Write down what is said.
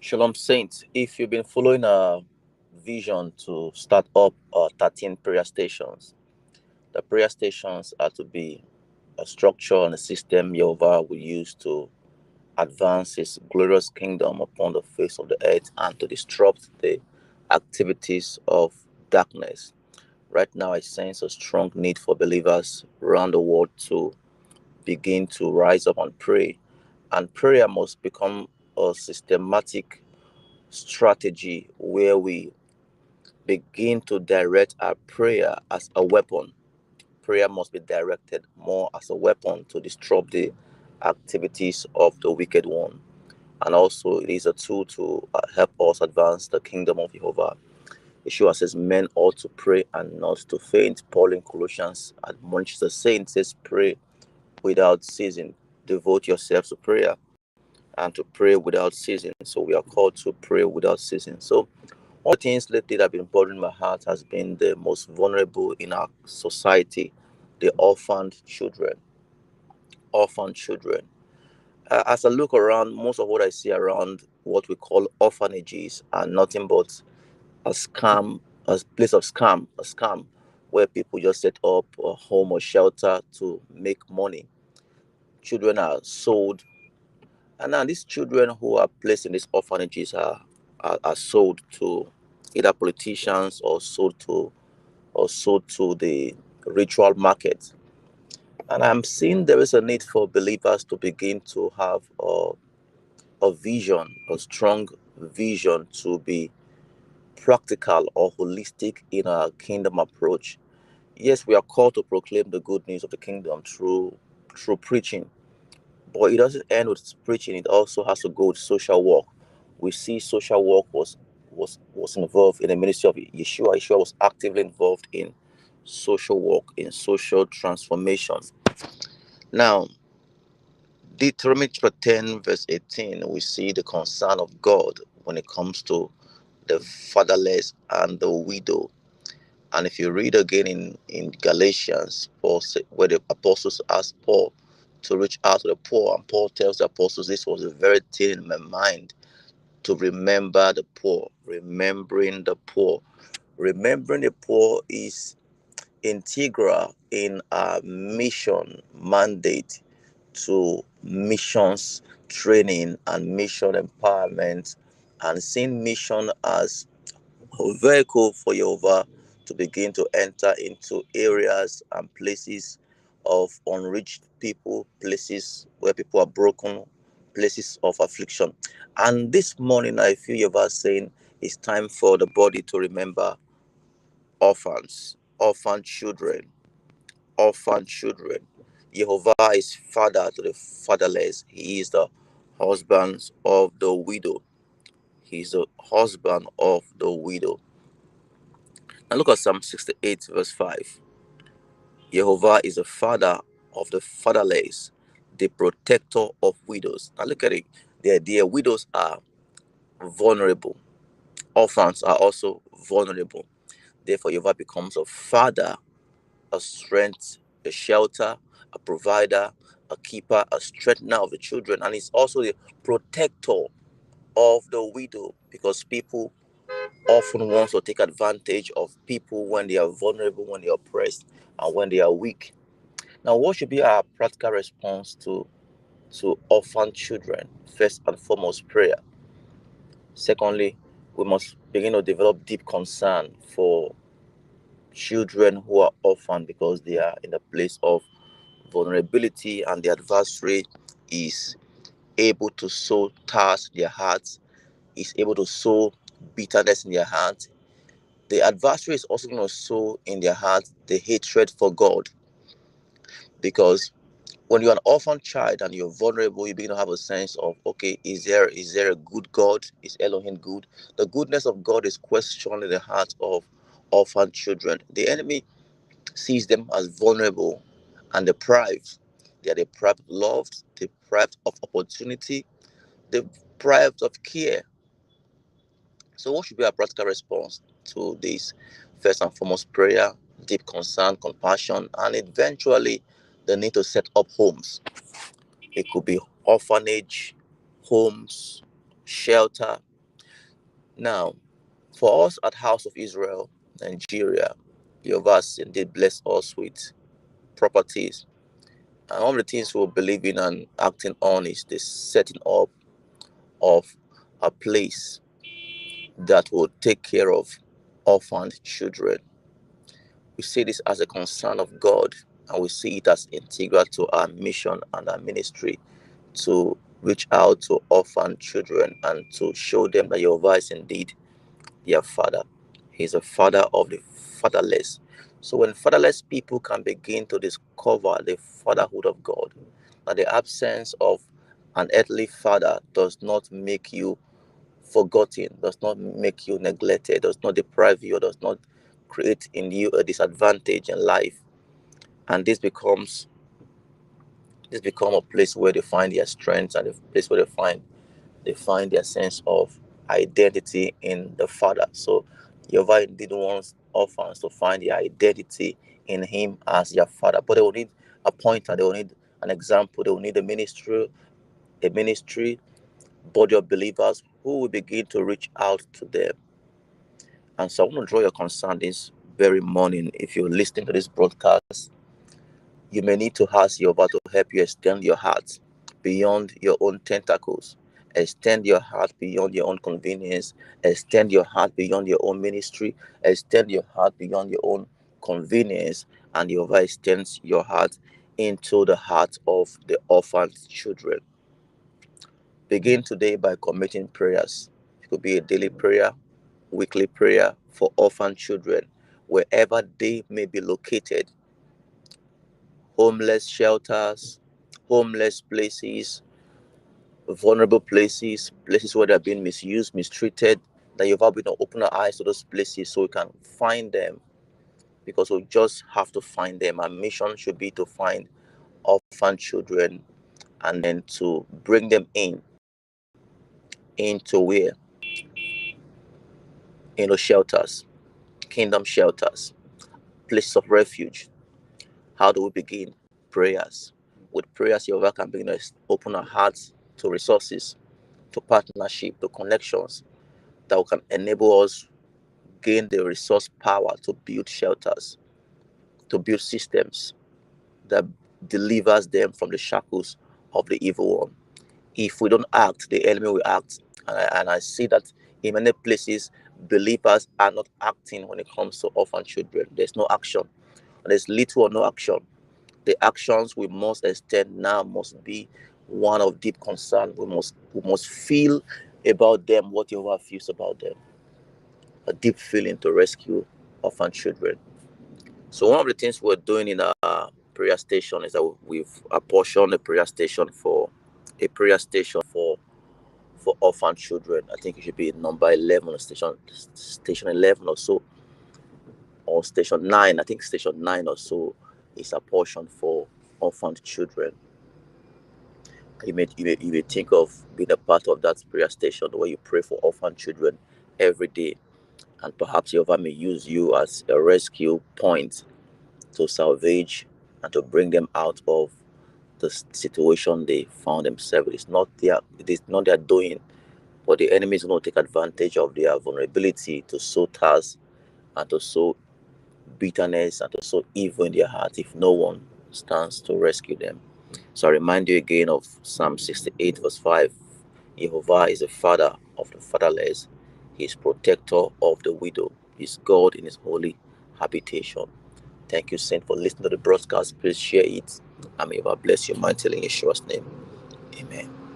Shalom Saints, if you've been following a vision to start up 13 prayer stations, the prayer stations are to be a structure and a system Jehovah will use to advance his glorious kingdom upon the face of the earth and to disrupt the activities of darkness. Right now, I sense a strong need for believers around the world to begin to rise up and pray. And prayer must become a systematic strategy where we begin to direct our prayer as a weapon. Prayer must be directed more as a weapon to disrupt the activities of the wicked one. And also, it is a tool to help us advance the kingdom of Jehovah. Yeshua says, men ought to pray and not to faint. Paul in Colossians admonishes the saints, says, pray without ceasing. Devote yourselves to prayer and to pray without ceasing. So we are called to pray without ceasing. So one of the things lately that have been bothering my heart has been the most vulnerable in our society, the orphaned children. Orphaned children. As I look around, most of what I see around what we call orphanages are nothing but a scam, a place of scam where people just set up a home or shelter to make money. Children are sold, and now these children who are placed in these orphanages are sold to either politicians or sold to the ritual market. And I'm seeing there is a need for believers to begin to have a vision, a strong vision to be practical or holistic in our kingdom approach. Yes, we are called to proclaim the good news of the kingdom through preaching, but it doesn't end with preaching. It also has to go with social work. We see social work was involved in the ministry of Yeshua. Yeshua was actively involved in social work, in social transformation. Now, Deuteronomy chapter 10, verse 18, we see the concern of God when it comes to the fatherless and the widow. And if you read again in Galatians, where the apostles asked Paul to reach out to the poor, and Paul tells the apostles this was a very thing in my mind to remember the poor, remembering the poor. Remembering the poor is integral in our mission mandate to missions training and mission empowerment, and seeing mission as a vehicle for Jehovah to begin to enter into areas and places of unreached people, places where people are broken, places of affliction. And this morning, I feel Jehovah saying it's time for the body to remember orphans, orphan children, orphan children. Jehovah is father to the fatherless. He is the husband of the widow. He is the husband of the widow. Now look at Psalm 68, verse 5. Jehovah is the father of the fatherless, the protector of widows. Now look at it. The idea widows are vulnerable. Orphans are also vulnerable. Therefore, Jehovah becomes a father, a strength, a shelter, a provider, a keeper, a strengthener of the children, and he's also the protector of the widow, because people often want to take advantage of people when they are vulnerable, when they are oppressed, and when they are weak. Now, what should be our practical response to orphan children? First and foremost, prayer. Secondly, we must begin to develop deep concern for children who are orphaned because they are in a place of vulnerability, and the adversary is able to sow tares in their hearts, is able to sow bitterness in their hearts. The adversary is also going to sow in their hearts the hatred for God, because when you're an orphan child and you're vulnerable, you begin to have a sense of, okay, is there a good God? Is Elohim good? The goodness of God is questioned in the hearts of orphan children. The enemy sees them as vulnerable and deprived. They are deprived of love, deprived of opportunity, deprived of care. So, what should be our practical response to this? First and foremost, prayer, deep concern, compassion, and eventually the need to set up homes. It could be orphanage, homes, shelter. Now, for us at House of Israel, Nigeria, Jehovah has indeed blessed us with properties. And one of the things we believe in and acting on is the setting up of a place that will take care of orphaned children. We see this as a concern of God, and we see it as integral to our mission and our ministry to reach out to orphaned children and to show them that Jehovah is indeed their father. He's a father of the fatherless. So when fatherless people can begin to discover the fatherhood of God, that the absence of an earthly father does not make you forgotten, does not make you neglected, does not deprive you, does not create in you a disadvantage in life. And this become a place where they find their strength, and a place where they find their sense of identity in the Father. So Jehovah indeed wants orphans to find their identity in Him as their Father. But they will need a pointer, they will need an example, they will need a ministry body of believers who will begin to reach out to them. And so I want to draw your concern this very morning. If you're listening to this broadcast, you may need to ask Jehovah to help you extend your heart beyond your own tentacles. Extend your heart beyond your own convenience. Extend your heart beyond your own ministry. Extend your heart beyond your own convenience. And Jehovah extends your heart into the heart of the orphaned children. Begin today by committing prayers. It could be a daily prayer, weekly prayer for orphan children, wherever they may be located. Homeless shelters, homeless places, vulnerable places, places where they're being misused, mistreated, that you've been to open our eyes to those places so we can find them, because we just have to find them. Our mission should be to find orphan children and then to bring them into where? Shelters, kingdom shelters, places of refuge. How do we begin? Prayers. With prayers, Jehovah can begin to open our hearts to resources, to partnership, to connections that can enable us gain the resource power to build shelters, to build systems that delivers them from the shackles of the evil one. If we don't act, the enemy will act. And I see that in many places, believers are not acting when it comes to orphan children. There's no action. There's little or no action. The actions we must extend now must be one of deep concern. We must feel about them what Jehovah feels about them. A deep feeling to rescue orphan children. So one of the things we're doing in our prayer station is that we've apportioned a prayer station for orphan children. I think it should be number 11 or station 11 or so, or station 9. I think station 9 or so is apportioned for orphaned children. You may think of being a part of that prayer station where you pray for orphan children every day, and perhaps Jehovah may use you as a rescue point to salvage and to bring them out of the situation they found themselves. It is not their doing, but the enemy is going to take advantage of their vulnerability to sow tares and to sow bitterness and to sow evil in their heart if no one stands to rescue them. So I remind you again of Psalm 68 verse 5. Jehovah is the father of the fatherless. He is protector of the widow. He is God in his holy habitation. Thank you, Saint, for listening to the broadcast. Please share it. And may God bless you mightily in Yeshua's name. Amen.